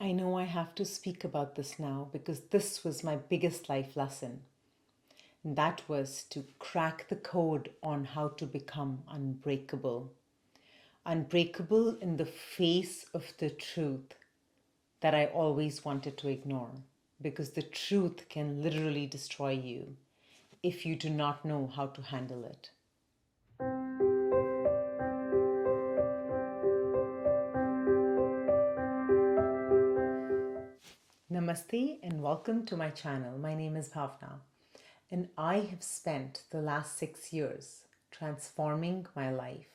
I know I have to speak about this now because this was my biggest life lesson. And that was to crack the code on how to become unbreakable. Unbreakable in the face of the truth that I always wanted to ignore. Because the truth can literally destroy you if you do not know how to handle it. Namaste and welcome to my channel. My name is Bhavna and I have spent the last 6 years transforming my life.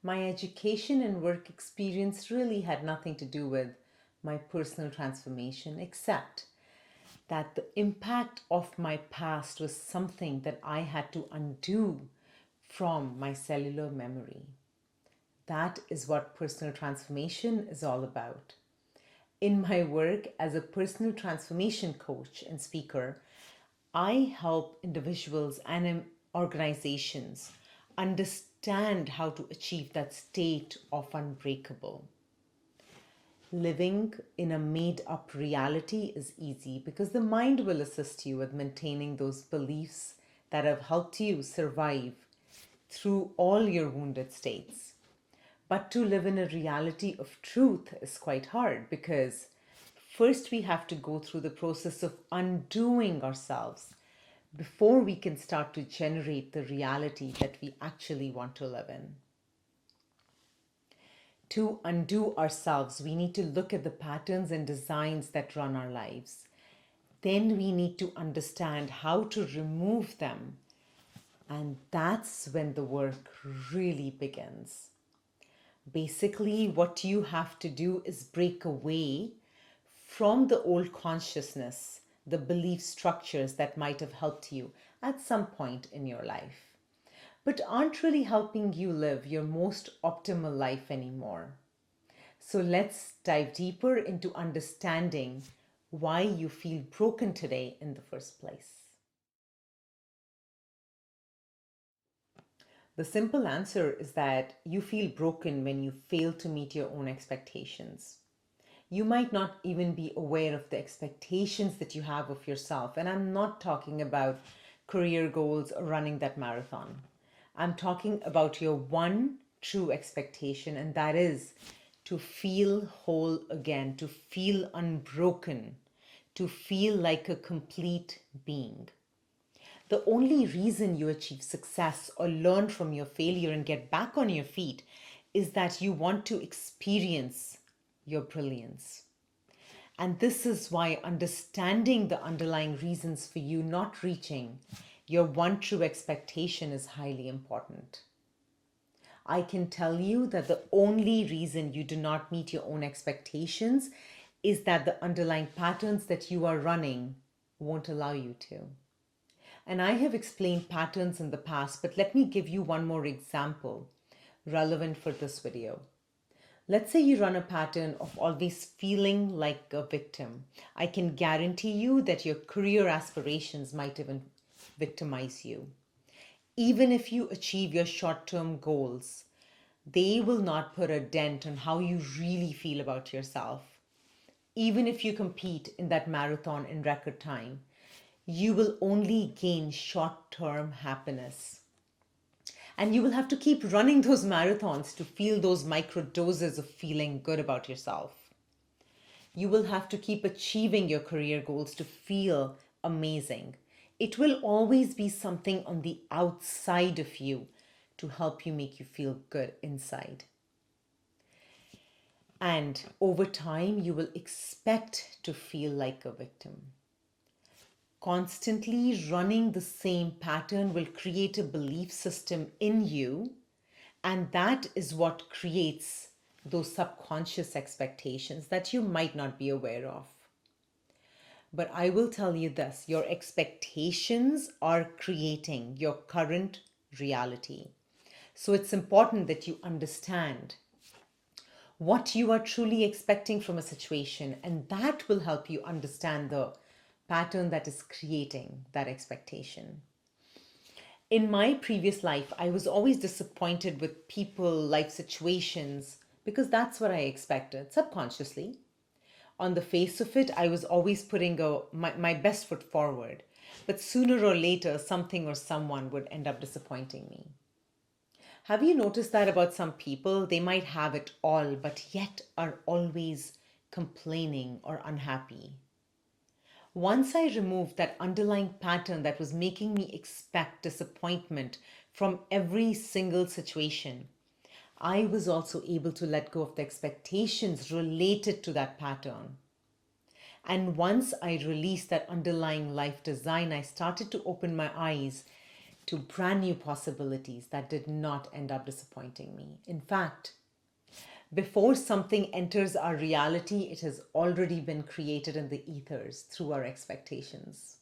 My education and work experience really had nothing to do with my personal transformation, except that the impact of my past was something that I had to undo from my cellular memory. That is what personal transformation is all about. In my work as a personal transformation coach and speaker, I help individuals and organizations understand how to achieve that state of unbreakable. Living in a made up reality is easy because the mind will assist you with maintaining those beliefs that have helped you survive through all your wounded states. But to live in a reality of truth is quite hard because first we have to go through the process of undoing ourselves before we can start to generate the reality that we actually want to live in. To undo ourselves, we need to look at the patterns and designs that run our lives. Then we need to understand how to remove them. And that's when the work really begins. Basically, what you have to do is break away from the old consciousness, the belief structures that might have helped you at some point in your life, but aren't really helping you live your most optimal life anymore. So let's dive deeper into understanding why you feel broken today in the first place. The simple answer is that you feel broken when you fail to meet your own expectations. You might not even be aware of the expectations that you have of yourself. And I'm not talking about career goals or running that marathon. I'm talking about your one true expectation, and that is to feel whole again, to feel unbroken, to feel like a complete being. The only reason you achieve success or learn from your failure and get back on your feet is that you want to experience your brilliance. And this is why understanding the underlying reasons for you not reaching your one true expectation is highly important. I can tell you that the only reason you do not meet your own expectations is that the underlying patterns that you are running won't allow you to. And I have explained patterns in the past, but let me give you one more example relevant for this video. Let's say you run a pattern of always feeling like a victim. I can guarantee you that your career aspirations might even victimize you. Even if you achieve your short-term goals, they will not put a dent on how you really feel about yourself. Even if you compete in that marathon in record time, you will only gain short-term happiness. And you will have to keep running those marathons to feel those micro doses of feeling good about yourself. You will have to keep achieving your career goals to feel amazing. It will always be something on the outside of you to help you make you feel good inside. And over time, you will expect to feel like a victim. Constantly running the same pattern will create a belief system in you, and that is what creates those subconscious expectations that you might not be aware of. But I will tell you this, your expectations are creating your current reality. So it's important that you understand what you are truly expecting from a situation, and that will help you understand the pattern that is creating that expectation. In my previous life, I was always disappointed with people, life situations, because that's what I expected subconsciously. On the face of it, I was always putting my best foot forward. But sooner or later, something or someone would end up disappointing me. Have you noticed that about some people? They might have it all, but yet are always complaining or unhappy. Once I removed that underlying pattern that was making me expect disappointment from every single situation, I was also able to let go of the expectations related to that pattern. And once I released that underlying life design, I started to open my eyes to brand new possibilities that did not end up disappointing me. In fact, before something enters our reality, it has already been created in the ethers through our expectations.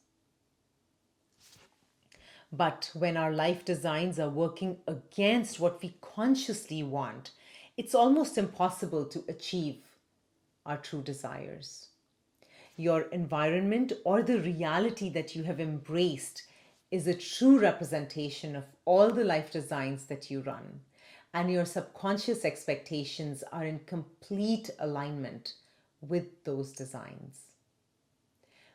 But when our life designs are working against what we consciously want, it's almost impossible to achieve our true desires. Your environment or the reality that you have embraced is a true representation of all the life designs that you run. And your subconscious expectations are in complete alignment with those designs.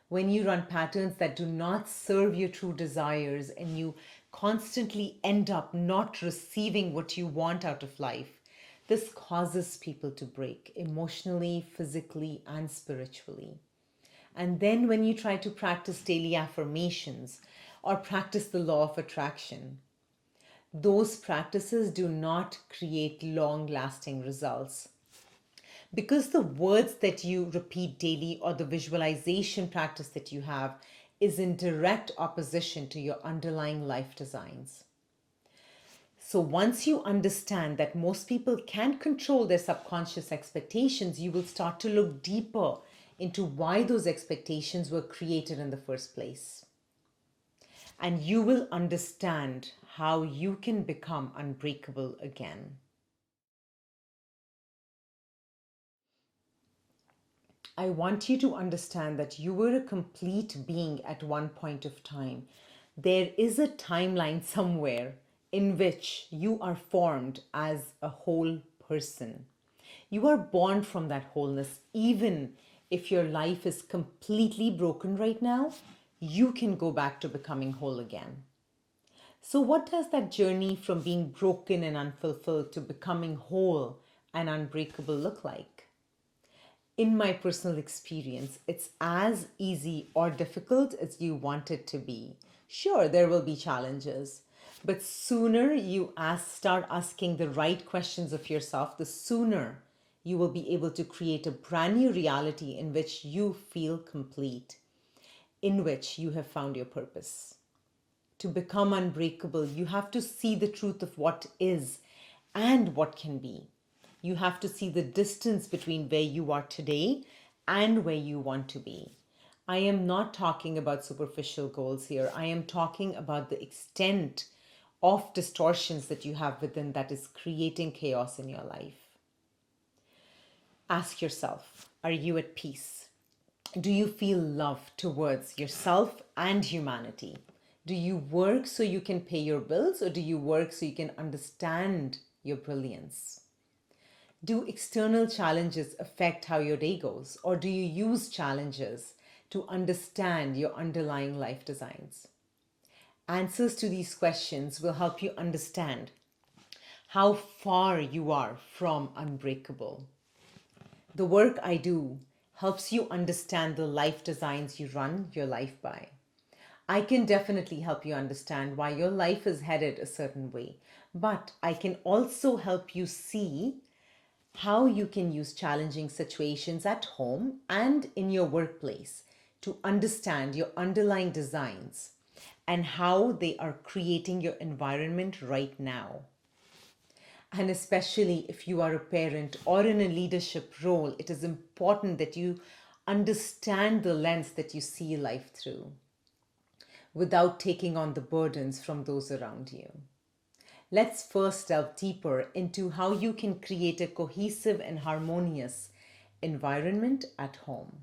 When you run patterns that do not serve your true desires and you constantly end up not receiving what you want out of life, this causes people to break emotionally, physically, and spiritually. And then when you try to practice daily affirmations or practice the law of attraction, those practices do not create long-lasting results. Because the words that you repeat daily or the visualization practice that you have is in direct opposition to your underlying life designs. So once you understand that most people can't control their subconscious expectations, you will start to look deeper into why those expectations were created in the first place. And you will understand how you can become unbreakable again. I want you to understand that you were a complete being at one point of time. There is a timeline somewhere in which you are formed as a whole person. You are born from that wholeness. Even if your life is completely broken right now, you can go back to becoming whole again. So, what does that journey from being broken and unfulfilled to becoming whole and unbreakable look like? In my personal experience, it's as easy or difficult as you want it to be. Sure, there will be challenges, but sooner you start asking the right questions of yourself, the sooner you will be able to create a brand new reality in which you feel complete, in which you have found your purpose. To become unbreakable, you have to see the truth of what is and what can be. You have to see the distance between where you are today and where you want to be. I am not talking about superficial goals here. I am talking about the extent of distortions that you have within that is creating chaos in your life. Ask yourself, are you at peace? Do you feel love towards yourself and humanity? Do you work so you can pay your bills, or do you work so you can understand your brilliance? Do external challenges affect how your day goes, or do you use challenges to understand your underlying life designs? Answers to these questions will help you understand how far you are from unbreakable. The work I do helps you understand the life designs you run your life by. I can definitely help you understand why your life is headed a certain way, but I can also help you see how you can use challenging situations at home and in your workplace to understand your underlying designs and how they are creating your environment right now. And especially if you are a parent or in a leadership role, it is important that you understand the lens that you see life through without taking on the burdens from those around you. Let's first delve deeper into how you can create a cohesive and harmonious environment at home.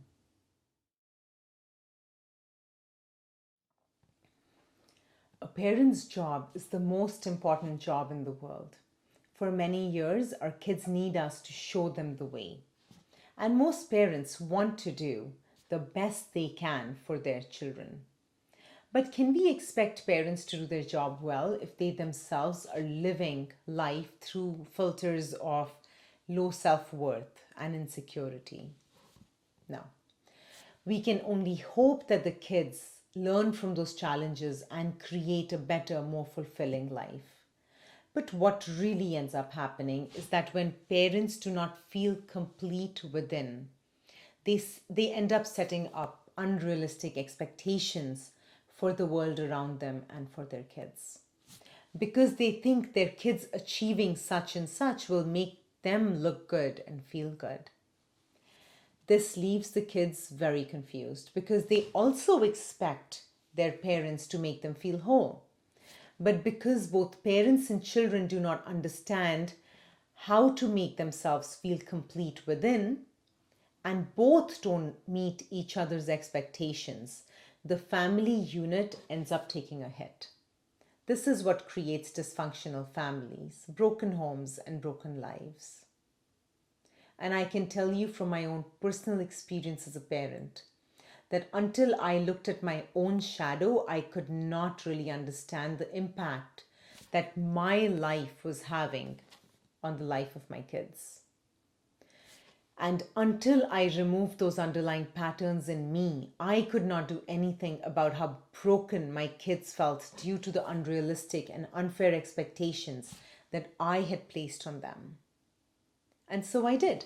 A parent's job is the most important job in the world. For many years, our kids need us to show them the way. And most parents want to do the best they can for their children. But can we expect parents to do their job well if they themselves are living life through filters of low self worth and insecurity? No. We can only hope that the kids learn from those challenges and create a better, more fulfilling life. But what really ends up happening is that when parents do not feel complete within, they end up setting up unrealistic expectations for the world around them and for their kids. Because they think their kids achieving such and such will make them look good and feel good. This leaves the kids very confused because they also expect their parents to make them feel whole. But because both parents and children do not understand how to make themselves feel complete within, and both don't meet each other's expectations, the family unit ends up taking a hit. This is what creates dysfunctional families, broken homes, and broken lives. And I can tell you from my own personal experience as a parent that until I looked at my own shadow, I could not really understand the impact that my life was having on the life of my kids. And until I removed those underlying patterns in me, I could not do anything about how broken my kids felt due to the unrealistic and unfair expectations that I had placed on them. And so I did.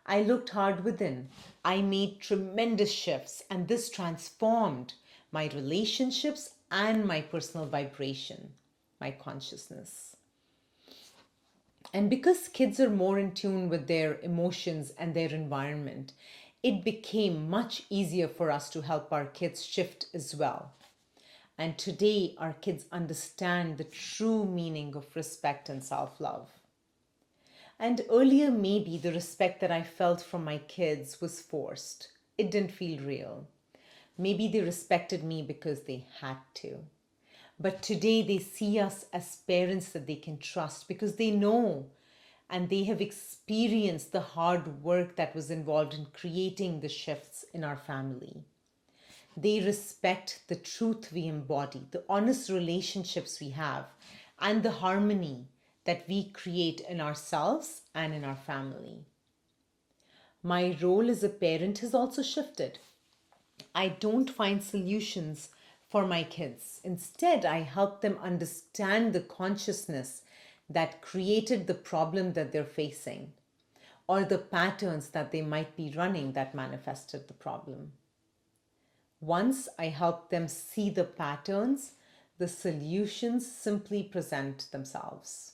I looked hard within. I made tremendous shifts, and this transformed my relationships and my personal vibration, my consciousness. And because kids are more in tune with their emotions and their environment, it became much easier for us to help our kids shift as well. And today, our kids understand the true meaning of respect and self love. And earlier, maybe the respect that I felt from my kids was forced. It didn't feel real. Maybe they respected me because they had to. But today they see us as parents that they can trust because they know and they have experienced the hard work that was involved in creating the shifts in our family. They respect the truth we embody, the honest relationships we have, and the harmony that we create in ourselves and in our family. My role as a parent has also shifted. I don't find solutions for my kids. Instead, I help them understand the consciousness that created the problem that they're facing or the patterns that they might be running that manifested the problem. Once I help them see the patterns, the solutions simply present themselves.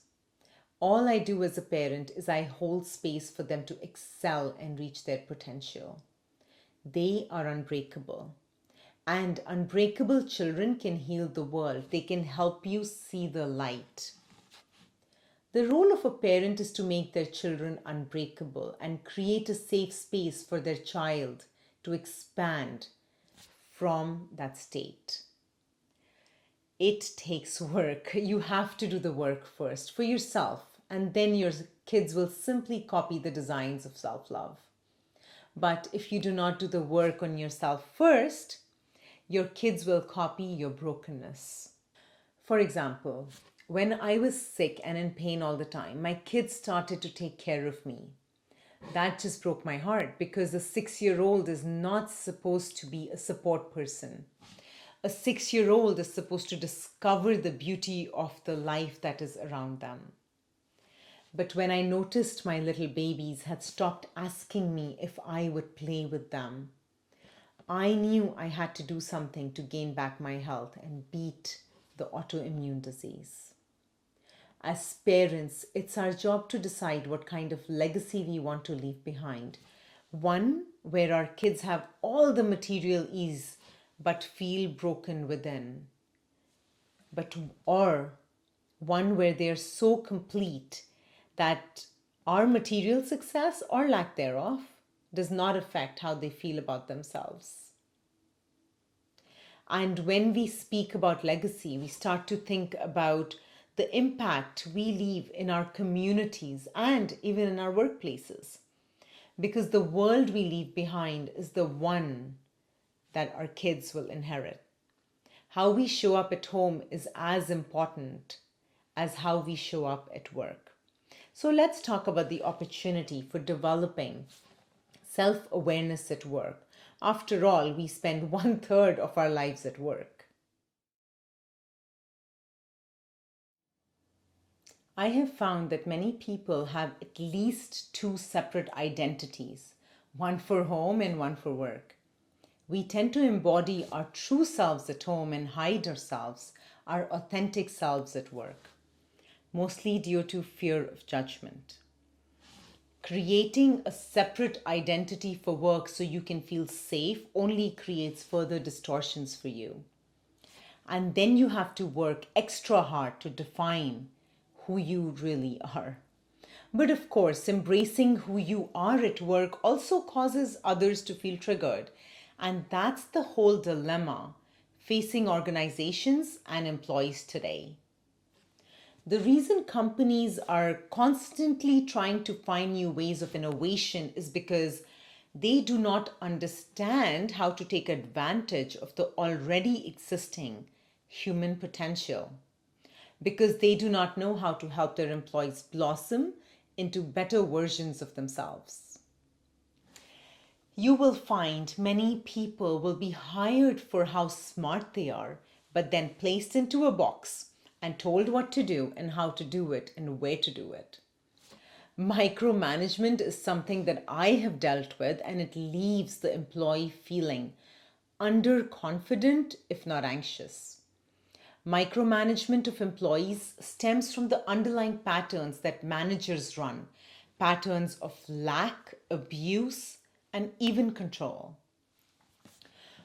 All I do as a parent is I hold space for them to excel and reach their potential. They are unbreakable. And unbreakable children can heal the world. They can help you see the light. The role of a parent is to make their children unbreakable and create a safe space for their child to expand from that state. It takes work. You have to do the work first for yourself, and then your kids will simply copy the designs of self-love. But if you do not do the work on yourself first, your kids will copy your brokenness. For example, when I was sick and in pain all the time, my kids started to take care of me. That just broke my heart because a 6-year-old is not supposed to be a support person. A 6-year-old is supposed to discover the beauty of the life that is around them. But when I noticed my little babies had stopped asking me if I would play with them, I knew I had to do something to gain back my health and beat the autoimmune disease. As parents, it's our job to decide what kind of legacy we want to leave behind. One where our kids have all the material ease but feel broken within. Or one where they're so complete that our material success or lack thereof does not affect how they feel about themselves. And when we speak about legacy, we start to think about the impact we leave in our communities and even in our workplaces. because the world we leave behind is the one that our kids will inherit. How we show up at home is as important as how we show up at work. So let's talk about the opportunity for developing self-awareness at work. After all, we spend 1/3 of our lives at work. I have found that many people have at least two separate identities, one for home and one for work. We tend to embody our true selves at home and hide ourselves, our authentic selves at work, mostly due to fear of judgment. Creating a separate identity for work so you can feel safe only creates further distortions for you. And then you have to work extra hard to define who you really are. But of course, embracing who you are at work also causes others to feel triggered. And that's the whole dilemma facing organizations and employees today. The reason companies are constantly trying to find new ways of innovation is because they do not understand how to take advantage of the already existing human potential, because they do not know how to help their employees blossom into better versions of themselves. You will find many people will be hired for how smart they are, but then placed into a box and told what to do and how to do it and where to do it. Micromanagement is something that I have dealt with, and it leaves the employee feeling underconfident, if not anxious. Micromanagement of employees stems from the underlying patterns that managers run, patterns of lack, abuse, and even control.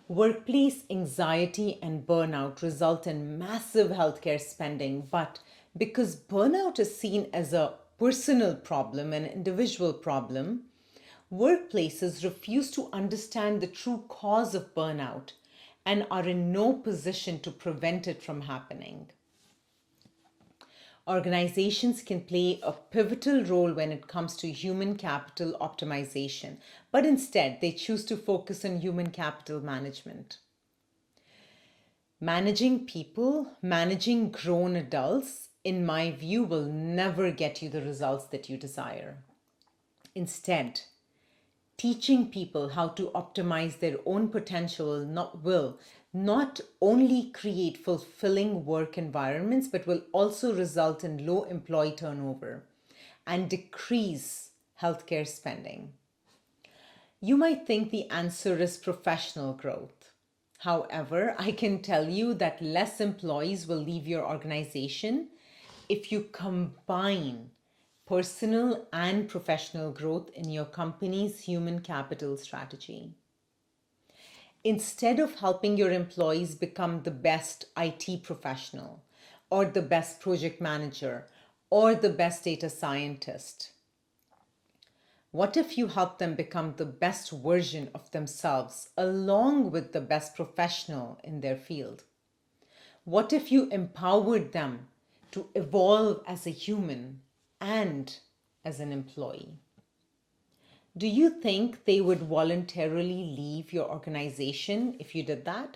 Workplace anxiety and burnout result in massive healthcare spending, but because burnout is seen as a personal problem, an individual problem, workplaces refuse to understand the true cause of burnout and are in no position to prevent it from happening. Organizations can play a pivotal role when it comes to human capital optimization, but instead they choose to focus on human capital management. Managing people, managing grown adults, in my view, will never get you the results that you desire. Instead, teaching people how to optimize their own potential will not only create fulfilling work environments, but will also result in low employee turnover and decrease healthcare spending. You might think the answer is professional growth. However, I can tell you that less employees will leave your organization if you combine personal and professional growth in your company's human capital strategy. Instead of helping your employees become the best IT professional, or the best project manager, or the best data scientist, what if you help them become the best version of themselves along with the best professional in their field? What if you empowered them to evolve as a human and as an employee? Do you think they would voluntarily leave your organization if you did that?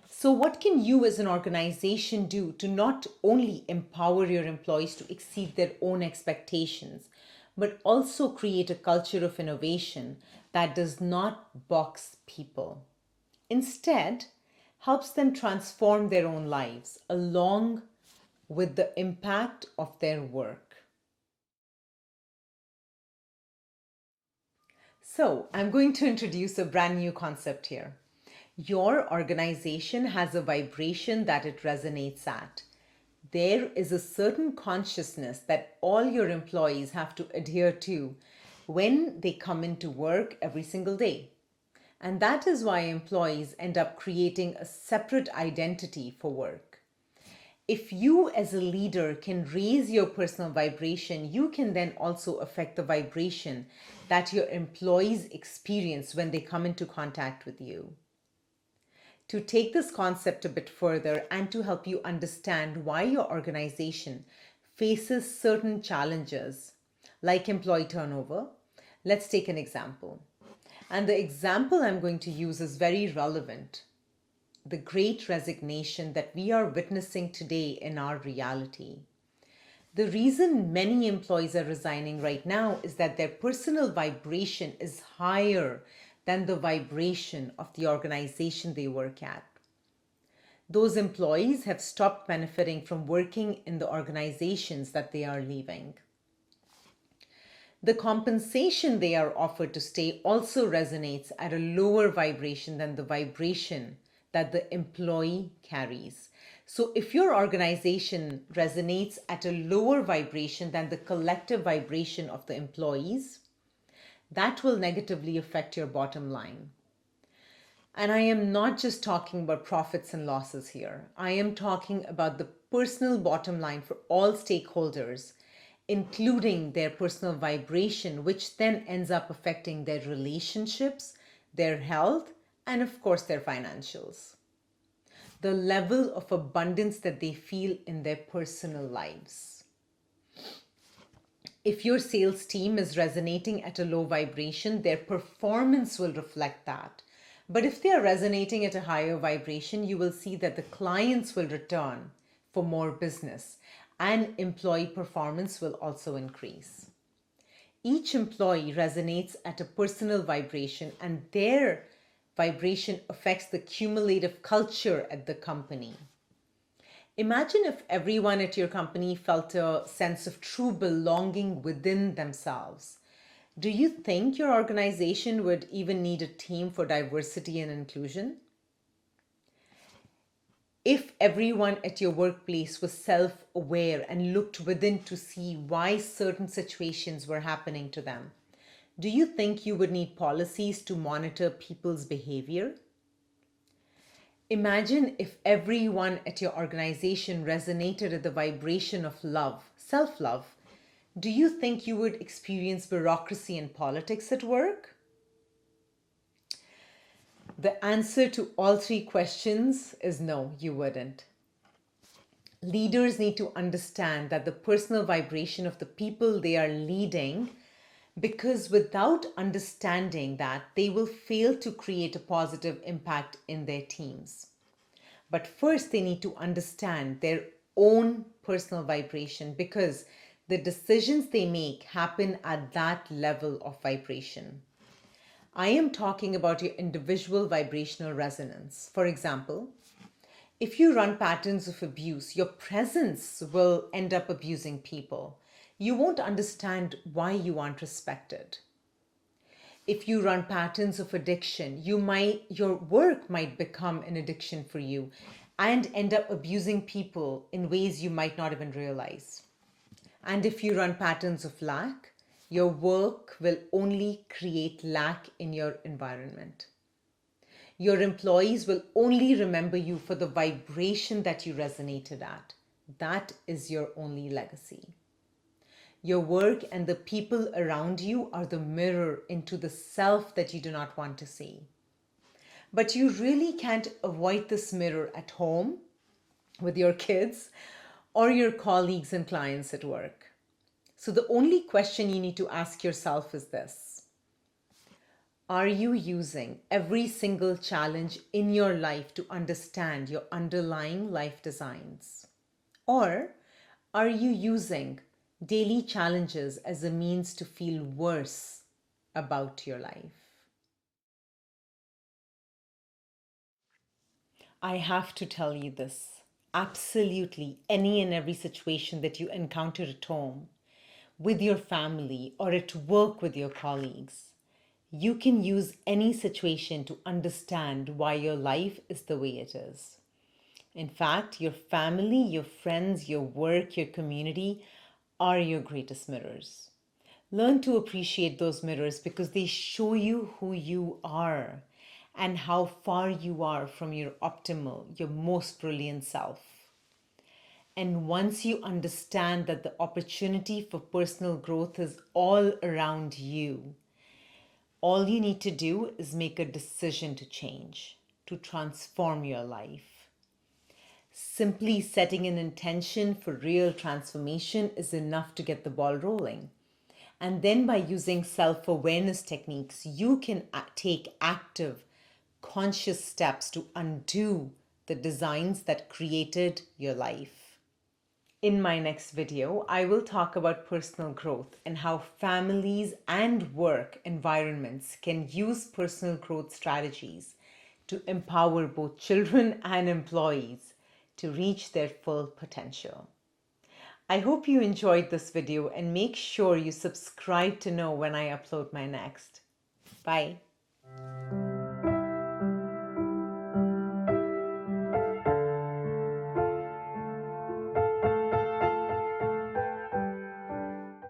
So, what can you as an organization do to not only empower your employees to exceed their own expectations, but also create a culture of innovation that does not box people? Instead, helps them transform their own lives along with the impact of their work. So, I'm going to introduce a brand new concept here. Your organization has a vibration that it resonates at. There is a certain consciousness that all your employees have to adhere to when they come into work every single day. And that is why employees end up creating a separate identity for work. If you as a leader can raise your personal vibration, you can then also affect the vibration that your employees experience when they come into contact with you. To take this concept a bit further and to help you understand why your organization faces certain challenges like employee turnover, Let's take an example. And the example I'm going to use is very relevant. The great resignation that we are witnessing today in our reality. The reason many employees are resigning right now is that their personal vibration is higher than the vibration of the organization they work at. Those employees have stopped benefiting from working in the organizations that they are leaving. The compensation they are offered to stay also resonates at a lower vibration than the vibration that the employee carries. So if your organization resonates at a lower vibration than the collective vibration of the employees, that will negatively affect your bottom line. And I am not just talking about profits and losses here. I am talking about the personal bottom line for all stakeholders, including their personal vibration, which then ends up affecting their relationships, their health, and of course their financials. The level of abundance that they feel in their personal lives. If your sales team is resonating at a low vibration, their performance will reflect that. But if they are resonating at a higher vibration, you will see that the clients will return for more business and employee performance will also increase. Each employee resonates at a personal vibration and their vibration affects the cumulative culture at the company. Imagine if everyone at your company felt a sense of true belonging within themselves. Do you think your organization would even need a team for diversity and inclusion? If everyone at your workplace was self-aware and looked within to see why certain situations were happening to them, do you think you would need policies to monitor people's behavior? Imagine if everyone at your organization resonated at the vibration of love, self-love. Do you think you would experience bureaucracy and politics at work? The answer to all three questions is no, you wouldn't. Leaders need to understand that the personal vibration of the people they are leading, because without understanding that, they will fail to create a positive impact in their teams. But first, they need to understand their own personal vibration because the decisions they make happen at that level of vibration. I am talking about your individual vibrational resonance. For example, if you run patterns of abuse, your presence will end up abusing people. You won't understand why you aren't respected. If you run patterns of addiction, your work might become an addiction for you and end up abusing people in ways you might not even realize. And if you run patterns of lack, your work will only create lack in your environment. Your employees will only remember you for the vibration that you resonated at. That is your only legacy. Your work and the people around you are the mirror into the self that you do not want to see. But you really can't avoid this mirror at home, with your kids, or your colleagues and clients at work. So the only question you need to ask yourself is this: are you using every single challenge in your life to understand your underlying life designs? Or are you using daily challenges as a means to feel worse about your life? I have to tell you this. Absolutely any and every situation that you encounter at home, with your family, or at work with your colleagues, you can use any situation to understand why your life is the way it is. In fact, your family, your friends, your work, your community are your greatest mirrors. Learn to appreciate those mirrors because they show you who you are and how far you are from your optimal, your most brilliant self. And once you understand that the opportunity for personal growth is all around you, all you need to do is make a decision to change, to transform your life. Simply setting an intention for real transformation is enough to get the ball rolling. And then by using self-awareness techniques, you can take active, conscious steps to undo the designs that created your life. In my next video, I will talk about personal growth and how families and work environments can use personal growth strategies to empower both children and employees to reach their full potential. I hope you enjoyed this video and make sure you subscribe to know when I upload my next. Bye.